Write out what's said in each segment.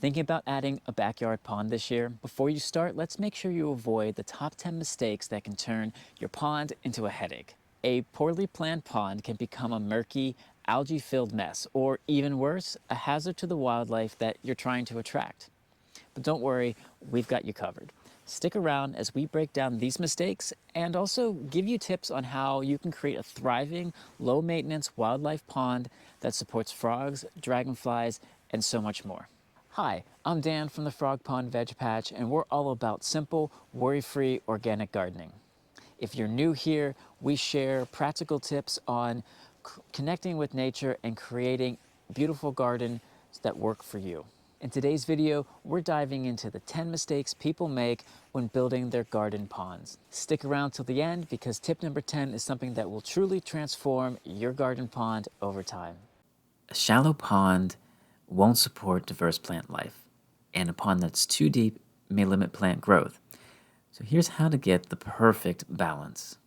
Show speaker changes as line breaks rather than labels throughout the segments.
Thinking about adding a backyard pond this year? Before you start, let's make sure you avoid the top 10 mistakes that can turn your pond into a headache. A poorly planned pond can become a murky, algae filled mess, or even worse, a hazard to the wildlife that you're trying to attract. But don't worry, we've got you covered. Stick around as we break down these mistakes and also give you tips on how you can create a thriving, low maintenance wildlife pond that supports frogs, dragonflies, and so much more. Hi, I'm Dan from the Frog Pond Veg Patch, and we're all about simple, worry free organic gardening. If you're new here, we share practical tips on connecting with nature and creating beautiful gardens that work for you. In today's video, we're diving into the 10 mistakes people make when building their garden ponds. Stick around till the end because tip number 10 is something that will truly transform your garden pond over time. A shallow pond won't support diverse plant life, and a pond that's too deep may limit plant growth. So here's how to get the perfect balance.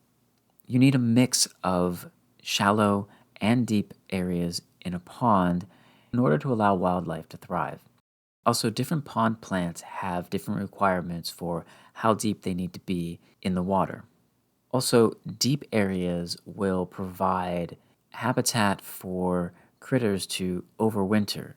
You need a mix of shallow and deep areas in a pond in order to allow wildlife to thrive. Also, different pond plants have different requirements for how deep they need to be in the water. Also, deep areas will provide habitat for critters to overwinter.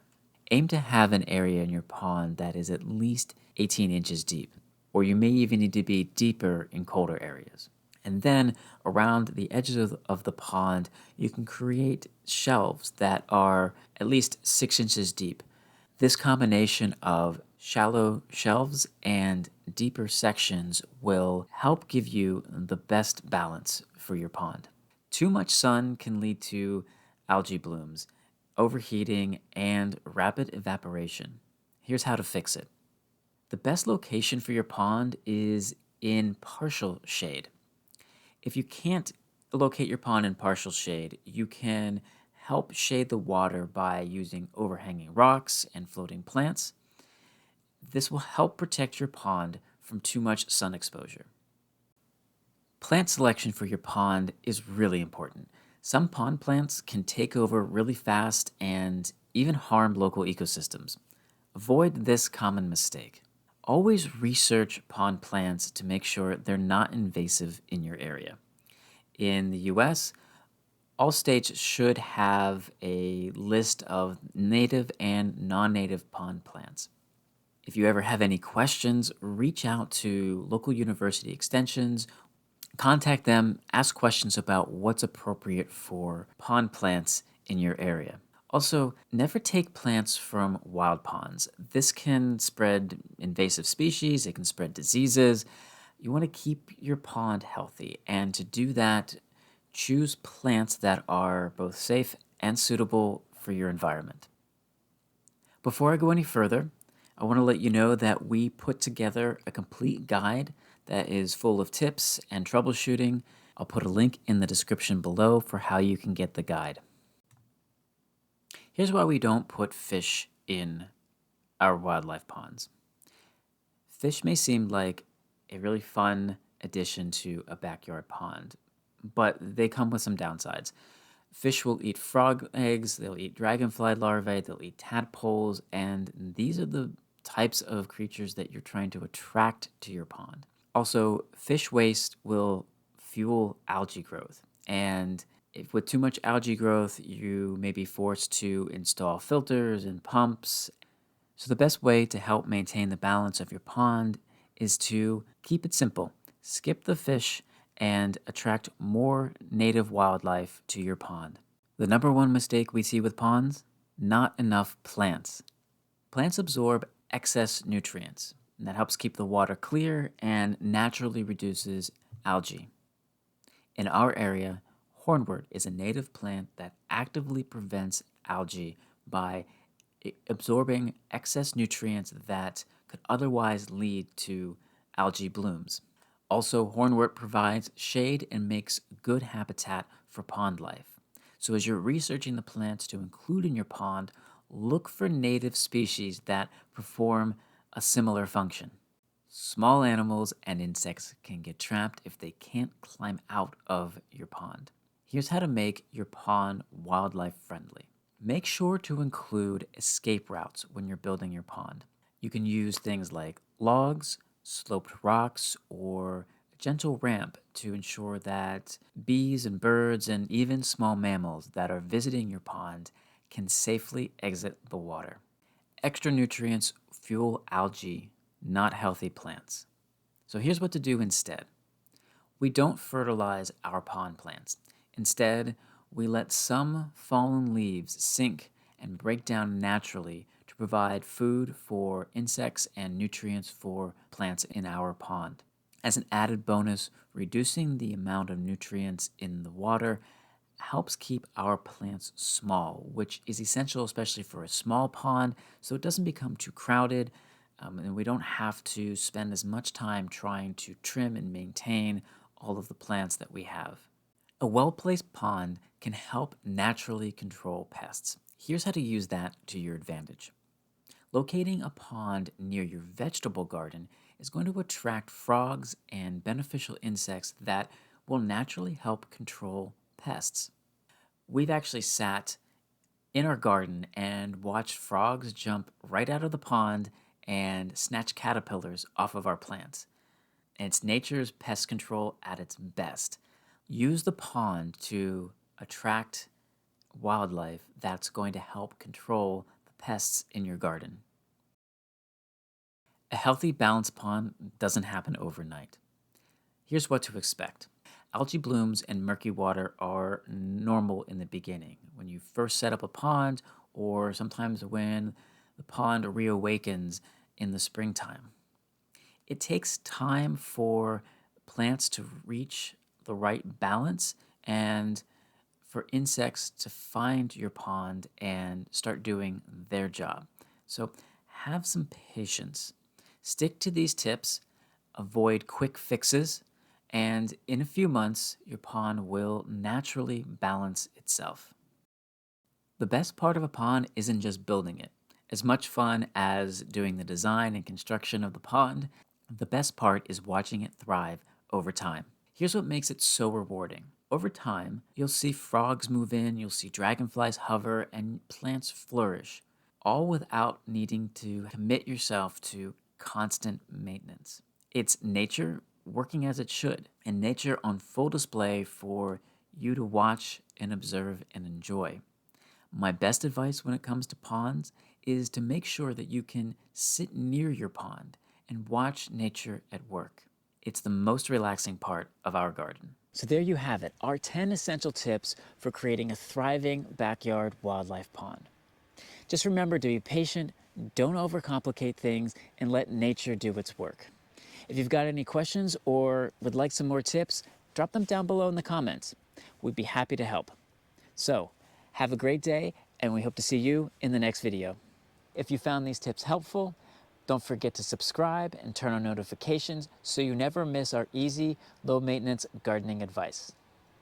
Aim to have an area in your pond that is at least 18 inches deep, or you may even need to be deeper in colder areas. And then around the edges of the pond, you can create shelves that are at least 6 inches deep. This combination of shallow shelves and deeper sections will help give you the best balance for your pond. Too much sun can lead to algae blooms, overheating, and rapid evaporation. Here's how to fix it. The best location for your pond is in partial shade. If you can't locate your pond in partial shade, you can help shade the water by using overhanging rocks and floating plants. This will help protect your pond from too much sun exposure. Plant selection for your pond is really important. Some pond plants can take over really fast and even harm local ecosystems. Avoid this common mistake. Always research pond plants to make sure they're not invasive in your area. In the US, all states should have a list of native and non-native pond plants. If you ever have any questions, reach out to local university extensions, contact them, ask questions about what's appropriate for pond plants in your area. Also, never take plants from wild ponds. This can spread invasive species, it can spread diseases. You want to keep your pond healthy, and to do that, choose plants that are both safe and suitable for your environment. Before I go any further, I want to let you know that we put together a complete guide that is full of tips and troubleshooting. I'll put a link in the description below for how you can get the guide. Here's why we don't put fish in our wildlife ponds. Fish may seem like a really fun addition to a backyard pond, but they come with some downsides. Fish will eat frog eggs, they'll eat dragonfly larvae, they'll eat tadpoles, and these are the types of creatures that you're trying to attract to your pond. Also, fish waste will fuel algae growth, and if with too much algae growth, you may be forced to install filters and pumps. So the best way to help maintain the balance of your pond is to keep it simple. Skip the fish and attract more native wildlife to your pond. The number one mistake we see with ponds: not enough plants. Plants absorb excess nutrients, and that helps keep the water clear and naturally reduces algae. In our area, hornwort is a native plant that actively prevents algae by absorbing excess nutrients that could otherwise lead to algae blooms. Also, hornwort provides shade and makes good habitat for pond life. So as you're researching the plants to include in your pond, look for native species that perform a similar function. Small animals and insects can get trapped if they can't climb out of your pond. Here's how to make your pond wildlife friendly. Make sure to include escape routes when you're building your pond. You can use things like logs, sloped rocks, or a gentle ramp to ensure that bees and birds and even small mammals that are visiting your pond can safely exit the water. Extra nutrients fuel algae, not healthy plants. So here's what to do instead. We don't fertilize our pond plants. Instead, we let some fallen leaves sink and break down naturally to provide food for insects and nutrients for plants in our pond. As an added bonus, reducing the amount of nutrients in the water helps keep our plants small, which is essential especially for a small pond so it doesn't become too crowded, and we don't have to spend as much time trying to trim and maintain all of the plants that we have. A well-placed pond can help naturally control pests. Here's how to use that to your advantage. Locating a pond near your vegetable garden is going to attract frogs and beneficial insects that will naturally help control pests. We've actually sat in our garden and watched frogs jump right out of the pond and snatch caterpillars off of our plants. And it's nature's pest control at its best. Use the pond to attract wildlife that's going to help control the pests in your garden. A healthy, balanced pond doesn't happen overnight. Here's what to expect. Algae blooms and murky water are normal in the beginning, when you first set up a pond, or sometimes when the pond reawakens in the springtime. It takes time for plants to reach the right balance and for insects to find your pond and start doing their job. So have some patience. Stick to these tips, avoid quick fixes, and in a few months, your pond will naturally balance itself. The best part of a pond isn't just building it. As much fun as doing the design and construction of the pond, the best part is watching it thrive over time. Here's what makes it so rewarding. Over time, you'll see frogs move in, you'll see dragonflies hover, and plants flourish, all without needing to commit yourself to constant maintenance. It's nature working as it should, and nature on full display for you to watch and observe and enjoy. My best advice when it comes to ponds is to make sure that you can sit near your pond and watch nature at work. It's the most relaxing part of our garden. So there you have it, our 10 essential tips for creating a thriving backyard wildlife pond. Just remember to be patient, don't overcomplicate things, and let nature do its work. If you've got any questions or would like some more tips, drop them down below in the comments. We'd be happy to help. So, have a great day, and we hope to see you in the next video. If you found these tips helpful, don't forget to subscribe and turn on notifications so you never miss our easy, low-maintenance gardening advice.